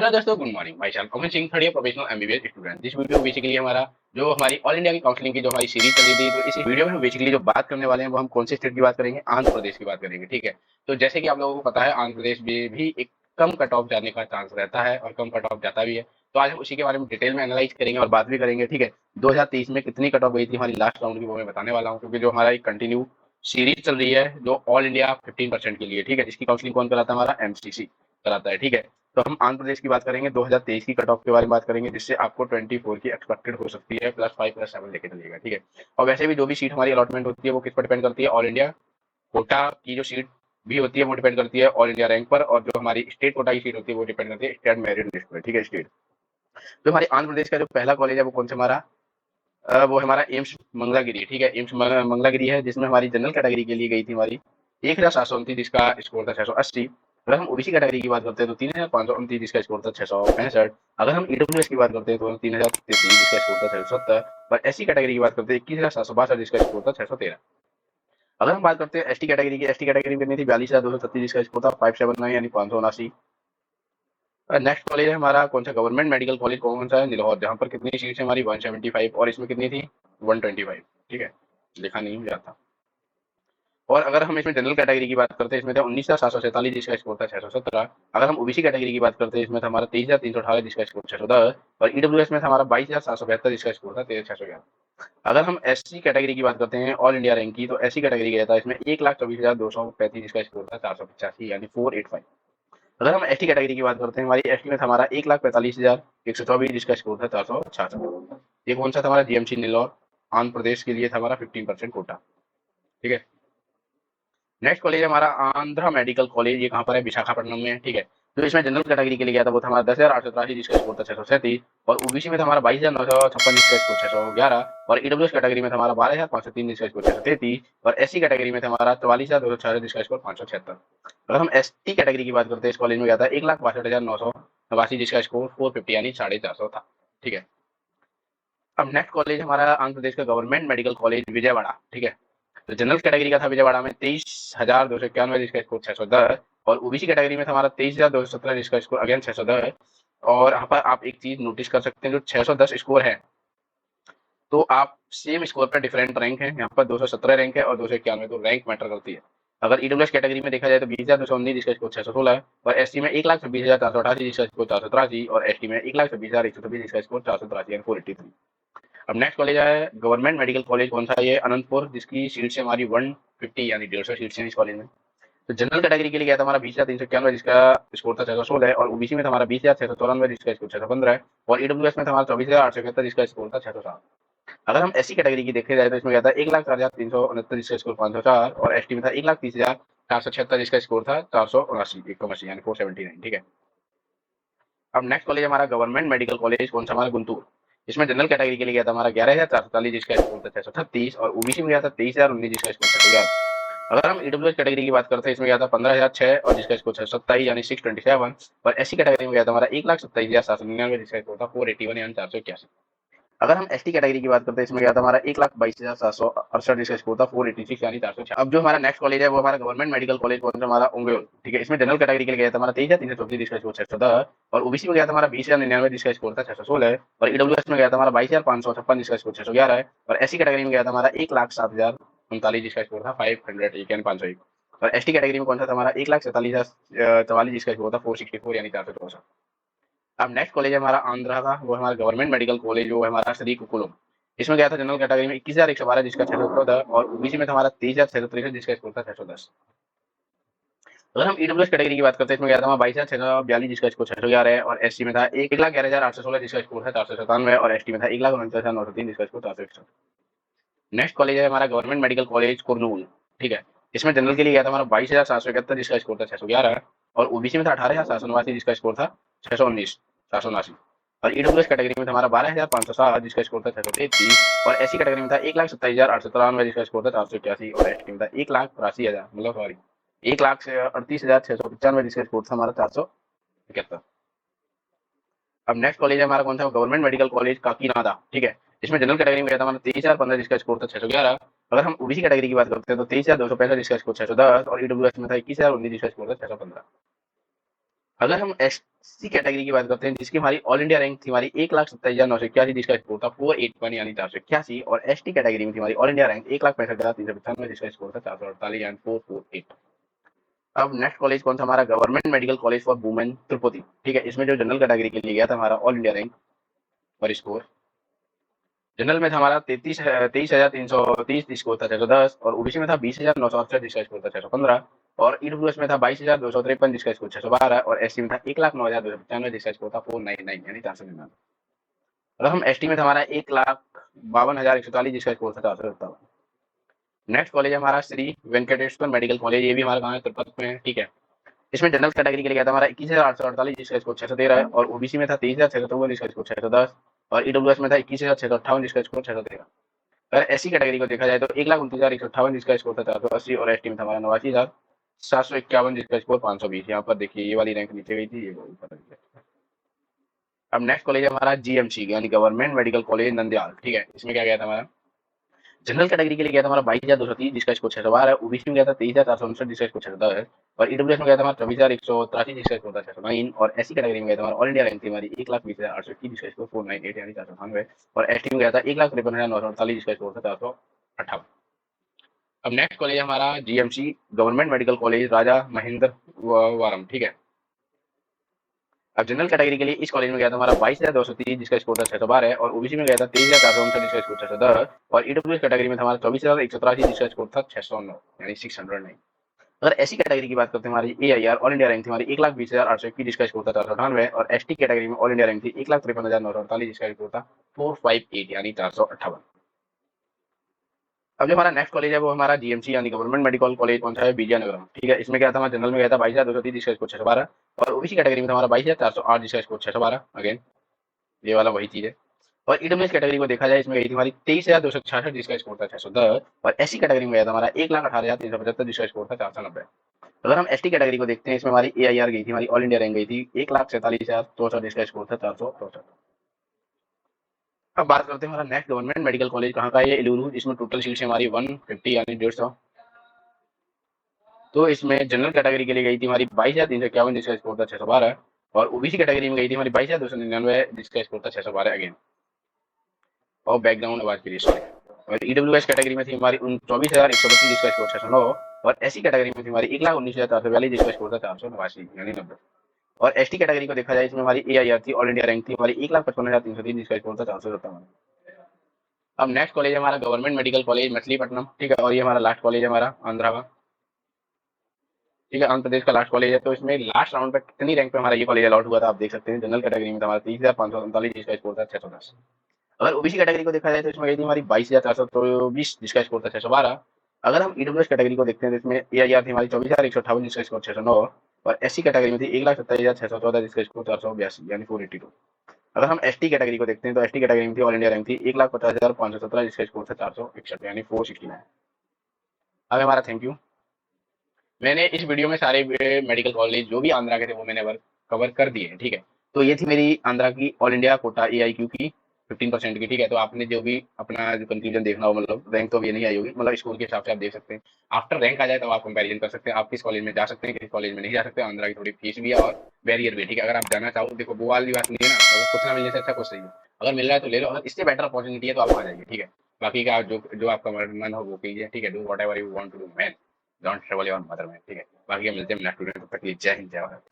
Hello दोस्तों, good morning. भाई साहब Aman Singh, third year professional MBBS student. This video basically हमारा जो हमारी ऑल इंडिया की काउंसलिंग की जो हमारी सीरीज चल रही थी, तो इस वीडियो में हम बेसिकली जो बात करने वाले हैं वो हम कौन से स्टेट की बात करेंगे? आंध्र प्रदेश की बात करेंगे। ठीक है। तो जैसे कि आप लोगों को पता है, आंध्र प्रदेश में भी एक कम कट ऑफ जाने का चांस रहता है और कम कट ऑफ जाता भी है। तो आज हम उसी के बारे में डिटेल में एनालाइज करेंगे और बात भी करेंगे। ठीक है। 2023 में कितनी कट ऑफ गई थी हमारी लास्ट राउंड की, वो मैं बताने वाला हूँ, क्योंकि जो हमारा एक कंटिन्यू सीरीज चल रही है जो ऑल इंडिया 15% के लिए। ठीक है। इसकी काउंसलिंग कौन कराता है? हमारा एमसीसी कराता है। ठीक है। तो हम आंध्र प्रदेश की बात करेंगे, 2023 की कट ऑफ के बारे में बात करेंगे, जिससे आपको 24 की एक्सपेक्टेड हो सकती है, +5 +7 लेके चलिएगा। ठीक है। और वैसे भी जो भी सीट हमारी अलॉटमेंट होती है वो किस पर डिपेंड करती है? ऑल इंडिया कोटा की जो सीट भी होती है वो डिपेंड करती है ऑल इंडिया रैंक पर, और जो हमारी स्टेट कोटा की सीट होती है वो डिपेंड करती है स्टेट मेरिट लिस्ट पर। ठीक है। स्टेट जो हमारे आंध्र प्रदेश का जो पहला कॉलेज है वो कौन सा हमारा? वो हमारा एम्स मंगलागिरी। ठीक है। एम्स मंगलागिरी है, जिसमें हमारी जनरल कैटेगरी के लिए गई थी हमारी 1729, जिसका स्कोर था 680। अगर हम ओबीसी कैटेगरी की बात करते हैं तो 3529, जिसका स्कोर था 665। अगर हम ईडब्ल्यूएस की बात करते हैं तो 3033, जिसका स्कोर था 670। और एससी कैटेगरी की बात करते हैं 21,762, जिसका स्कोर था 613। अगर हम बात करते हैं एसटी कैटेगरी की, एसटी कैटेगरी में कितनी थी? 42,236, जिसका स्कोर था 579 यानी 579। नेक्स्ट कॉलेज है हमारा कौन सा? गवर्नमेंट मेडिकल कॉलेज कौन सा है? निलौर, जहाँ पर कितनी सीट्स है हमारी? 175, और इसमें कितनी थी? 125। ठीक है। लिखा नहीं जाता। और अगर हम इसमें जनरल कैटेगरी की बात करते हैं, इसमें था 19,747, जिसका स्कोर था 617। अगर हम ओबीसी कैटेगरी की बात करते हैं, इसमें था हमारा 23,318, जिसका स्कोर 610। और ईडब्ल्यूएस में था हमारा 22,772, जिसका स्कोर था 13,611। अगर हम एससी कैटेगरी की बात करते हैं ऑल इंडिया रैंक की, तो एससी कैटेगरी गया था इसमें 1,24,235, जिसका स्कोर था 485 यानी 485। अगर हम एसटी कैटेगरी की बात करते हैं, हमारी एसटी में था हमारा 1,45,124, जिसका स्कोर था 466। ये कौन सा था? हमारा जीएमसी निलौर, आंध्र प्रदेश के लिए था हमारा 15% कोटा। ठीक है। नेक्स्ट कॉलेज है हमारा आंध्रा मेडिकल कॉलेज। ये कहाँ पर है? विशाखापट्टनम में है। ठीक है। जो इसमें जनरल कैटेगरी के लिए गया था वो था हमारा 10,883, जिसका स्कोर था 637। और ओबीसी में था हमारा 22,956, जिसका स्कोर 611। और ईडब्ल्यूएस कैटेगरी में था हमारा 12,503, जिसका स्कोर 633। और एससी कैटेगरी में था हमारा 44,206, जिसका स्कोर 576। अगर हम एसटी कैटेगरी की बात करते हैं, इस कॉलेज में गया था 1,62,989, जिसका स्कोर 450 यानी 450 था। ठीक है। अब नेक्स्ट कॉलेज हमारा आंध्र प्रदेश का गवर्नमेंट मेडिकल कॉलेज विजयवाड़ा। ठीक है। तो जनरल कैटेगरी का था विजयवाड़ा में 23,291, जिसका स्कोर 610। और ओबीसी कैटेगरी में था हमारा 23,217, जिसका स्कोर अगेन 610। और यहाँ पर आप एक चीज नोटिस कर सकते हैं, जो 610 स्कोर है, तो आप सेम स्कोर पर डिफरेंट रैंक है। यहाँ पर 217 रैंक है और 291, तो रैंक मैटर करती है। अगर ईडब्ल्यूएस कैटेगरी में देखा जाए तो 20,219, जिसका स्कोर 616 है। और एसटी में 1,26,488, जिसका स्कोर 483। और एसटी में 1,26,126, जिसका स्कोर 483 यानी 483। अब नेक्स्ट कॉलेज है गवर्नमेंट मेडिकल कॉलेज कौन सा? ये अनंतपुर, जिसकी सीट्स है हमारी 150 यानी 150 सीट्स हैं इस कॉलेज में। तो जनरल कैटेगरी के लिए गया था हमारा 20,391, जिसका स्कोर था 616 है। और ओबीसी में था हमारा 20,694, जिसका स्कोर 615 है। और ईडब्ल्यूएस में था हमारा 24,871, जिसका स्कोर था 607। अगर हम एससी कैटेगरी की देखे जाए तो इसमें गया था 1,04,369, जिसका स्कोर 504। और एसटी में था 1,30,476, जिसका स्कोर था 479 179 यानी 479। ठीक है। अब नेक्स्ट कॉलेज हमारा गवर्नमेंट मेडिकल कॉलेज कौन सा? हमारा गुंटूर। इसमें जनरल कैटेगरी के लिए गया था हमारा 11,447, जिसका स्कोर था 636। और ओबीसी में गया था 23,019, जिसका स्कोर 611। अगर हम ईडब्ल्यूएस कैटेगरी की बात करते हैं, इसमें गया था 15,006 और जिसका स्कोर 627 यानी 627। और एससी कैटेगरी में गया था हमारा 1,27,799, जिसका स्कोर था 481 यानी 481। अगर हम एसटी कैटेगरी की बात करते हैं, इसमें गया था हमारा 1,22,768, जिसका स्कोर था 486 यानी 406। अब जो हमारा नेक्स्ट कॉलेज है वो हमारा गवर्नमेंट मेडिकल कॉलेज कौन सा? हमारा ओंगोल। ठीक है। इसमें जनरल कैटेगरी के लिए गया था हमारा 23,334, जिसका स्कोर 610। और ओबीसी में गया था हमारा 20,099, जिसका स्कोर था 616। और ईडब्ल्यूएस में गया था हमारा 22,556, जिसका स्कोर 611 है। और एससी कैटेगरी में गया था हमारा 1,07,039, जिसका स्कोर था 501 यानी 501। और एसटी कैटेगरी में कौन सा था? हमारा 1,47,044, जिसका स्कोर था 464 यानी 464। अब नेक्स्ट कॉलेज है हमारा आंध्रा का, वो हमारा गवर्नमेंट मेडिकल कॉलेज, वो है हमारा श्री कुकुलम। इसमें गया था जनरल कैटेगरी में 21,112, जिसका 614। और ओबीसी में था हमारा 23,663, जिसका स्कोर था 610। अगर हम ईडब्ल्यूएस कैटेगरी की बात करते हैं, इसमें गया था हमारा 22,642, जिसका स्कोर 611 है। और एससी में था 1,11,816, जिसका स्कोर था 497। और एसटी में था 1,49,903, जिसका स्कोर 461। नेक्स्ट कॉलेज है हमारा गवर्नमेंट मेडिकल कॉलेज कुरनूल। ठीक है। इसमें जनरल के लिए गया था हमारा 22,771, जिसका स्कोर था 611। और ओबीसी में था 18,789, जिसका स्कोर था 619 479। और ईडब्ल्यूएस कैटेगरी में था हमारा 12,507, जिसका स्कोर था 633। और एससी कैटेगरी में था 1,27,893, जिसका स्कोर था 481। और एसटी में था 1,83,000 मतलब सॉरी 1,38,695, जिसका स्कोर था हमारा 471। अब नेक्स्ट कॉलेज है हमारा कौन सा? Government medical college Kakinada. ठीक है। इसमें जनरल कैटेगरी में गया था हमारा 23,015, जिसका स्कोर था 611। अगर हम ओबीसी कैटेगरी की बात करते हैं तो 23,265, जिसका स्कोर 610। और ईडब्ल्यूएस में था 21,019, जिसका स्कोर था 615। अगर हम एससी कैटेगरी की बात करते हैं जिसकी हमारी ऑल इंडिया रैंक थी हमारी 1,27,981, जिसका स्कोर था 481 यानी 481, और एसटी कैटेगरी में थी हमारी ऑल इंडिया रैंक 1,65,395, जिसका स्कोर था 448 यानी 448। अब नेक्स्ट कॉलेज कौन सा हमारा, government medical college for women Tirupati. ठीक है, इसमें जो जनरल कैटेगरी के लिए गया था हमारा ऑल इंडिया रैंक और स्कोर, जनरल में था हमारा 23,330 स्कोर था 610, और ओबीसी में था 20,968 जिसका स्कोर था 615, और ईडब्ल्यूएस में था 22,253 जिसका स्कोर 612, और एससी में था 1,09,295 जिसका स्कोर था 499 यानी 499। और हम एसटी में था हमारा 1,52,140 जिसका स्कोर था 457। नेक्स्ट कॉलेज है हमारा श्री वेंकटेश्वर मेडिकल कॉलेज, ये भी हमारा गाँव है तिरुपति में है। ठीक है, इसमें जनरल कैटेगरी के लिए गया था हमारा 21,848 जिसका स्कोर 613 है, और ओबीसी में था 23,654 जिसका स्कोर 610, और ईडब्ल्यूएस में था 21,658 जिसका स्कोर 613। अगर एससी कैटेगरी को देखा जाए तो 1,29,158 जिसका स्कोर था 480, और एसटी में था हमारा 89,751 जिसका स्कोर 520। यहाँ पर देखिए ये वाली रैंक नीचे गई थी, ये ऊपर गई है। अब नेक्स्ट कॉलेज है हमारा जीएमसी यानी गवर्नमेंट मेडिकल कॉलेज नंदयाल। ठीक है, इसमें क्या गया था हमारा, जनरल कैटेगरी के लिए गया था हमारा 22,230 जिसका स्कोर 612 है, ओबीसी में गया था 23,459 जिसका स्कोर 610 है, और ईडब्ल्यूएस में गया था हमारा 24,183 जिसका स्कोर था 609, और एससी कैटेगरी में गया था हमारा ऑल इंडिया रैंक थी हमारी 1,20,821 जिसका स्कोर 498 यानी 498, और एसटी में गया था 1,53,948 जिसका स्कोर था 458। अब नेक्स्ट कॉलेज है हमारा जीएमसी गवर्नमेंट मेडिकल कॉलेज राजा महेंद्र वारम। ठीक है, अब जनरल कैटेगरी के लिए इस कॉलेज में गया था हमारा 22,230 जिसका स्कोर था 612 है, और ओबीसी में गया था 23,459 जिसका स्कोर 610, और ईडब्ल्यूएस कैटेगरी में था हमारा 24,183 जिसका स्कोर था 609 यानी 609। अगर एससी कैटेगरी की बात करते हैं हमारी एआईआर ऑल इंडिया रैंक थी हमारी 1,20,821 जिसका स्कोर था 498, और एसटी कैटेगरी में ऑल इंडिया रैंक थी 1,53,948 जिसका स्कोर था 458 यानी 458। अब जो हमारा नेक्स्ट कॉलेज है वो हमारा जीएमसी यानी गवर्नमेंट मेडिकल कॉलेज कौन सा है, विजयनगरम। ठीक है, इसमें क्या था हमारा, जनरल में गया था 22,230 जिसका स्कोर 612, और ओबीसी कैटेगरी में था हमारा 22,408 जिसका स्कोर 612। अगेन ये वाला वही चीज है। और ईडब्ल्यूएस कैटेगरी को देखा जाए इसमें गई थी हमारी 23,266 जिसका स्कोर था 610, और एससी कैटेगरी में गया था हमारा 1,18,375 जिसका स्कोर था 490। अगर हम एसटी कैटेगरी को देखते हैं इसमें हमारी एआईआर गई थी, हमारी ऑल इंडिया रैंक गई थी 1,47,464 जिसका स्कोर था 464। अब बात करते हैं हमारा नेक्स्ट गवर्नमेंट मेडिकल कॉलेज कहाँ का है, ये इलूरू, जिसमें टोटल सीट्स हमारी 150 यानी 150। तो इसमें जनरल कैटेगरी के लिए गई थी हमारी 22,351 जिसका स्कोर था 612, और ओबीसी कैटेगरी में गई थी हमारी 22,299 जिसका स्कोर था 612 अगेन। और बैकग्राउंड आवाज के लिए सॉरी। और ईडब्ल्यूएस कैटेगरी में थी हमारी 24,132 जिसका स्कोर 609, और एससी कैटेगरी में थी हमारी 1,19,442 जिसका स्कोर था 489 यानी 90। और एसटी कैटेगरी को देखा जाए इसमें हमारी एआईआर थी ऑल इंडिया रैंक थी हमारी 1,55,303 जिसका स्कोर था 457। अब नेक्स्ट कॉलेज है हमारा गवर्नमेंट मेडिकल कॉलेज मछलीपट्टनम। ठीक है, और ये हमारा लास्ट कॉलेज है हमारा आंध्रा का। ठीक है, आंध्र प्रदेश का लास्ट कॉलेज है। तो इसमें लास्ट राउंड पे कितनी रैंक पे हमारा ये कॉलेज अलॉट हुआ था आप देख सकते हैं। जनरल कैटेगरी में था हमारा 30,539 जिसका स्कोर था 610। अगर ओबीसी कैटेगरी को देखा जाए तो इसमें गई थी हमारी 22,424 जिसका स्कोर था 612। अगर हम ईडब्ल्यूएस कैटेगरी को देखते हैं तो इसमें एआईआर थी हमारी 24,158 जिसका स्कोर 609, और एससी कैटेगरी में थी 1,27,614 जिसका स्कोर 482 यानी 482। अगर हम एसटी कैटेगरी को देखते हैं तो एसटी कैटेगरी में थी ऑल इंडिया रैंक थी 1,50,517 जिसका स्कोर था 461 यानी 469। अब हमारा थैंक यू। मैंने इस वीडियो में सारे मेडिकल कॉलेज जो भी आंध्रा के थे वो मैंने कवर कर दिए हैं। ठीक है, तो ये थी मेरी आंध्रा की ऑल इंडिया कोटा एआईक्यू की 15% की। ठीक है, तो आपने जो भी अपना जो कंक्लूजन देखना हो, मतलब रैंक तो अभी नहीं आई होगी, मतलब स्कोर के हिसाब से आप देख सकते हैं। आफ्टर रैंक आ जाए तो आप कंपैरिजन कर सकते हैं, आप किस कॉलेज में जा सकते हैं, किस कॉलेज में नहीं जा सकते। आंध्रा की थोड़ी फीस भी है और बैरियर भी है। ठीक है, अगर आप जाना चाहो, देखो वो वाली बात नहीं है ना, अगर कुछ ना मिलने से अच्छा कुछ सही है। अगर मिल रहा है तो ले लो, अगर इससे बेटर अपॉर्चुनिटी है तो आप आ जाइए। ठीक है, बाकी का जो जो आपका मन हो वो कीजिए। ठीक है, do whatever you want to do man, don't trouble your mother man. ठीक है, बाकी मिलते हैं नेक्स्ट वीडियो में, तब तक के लिए जय हिंद जय भारत।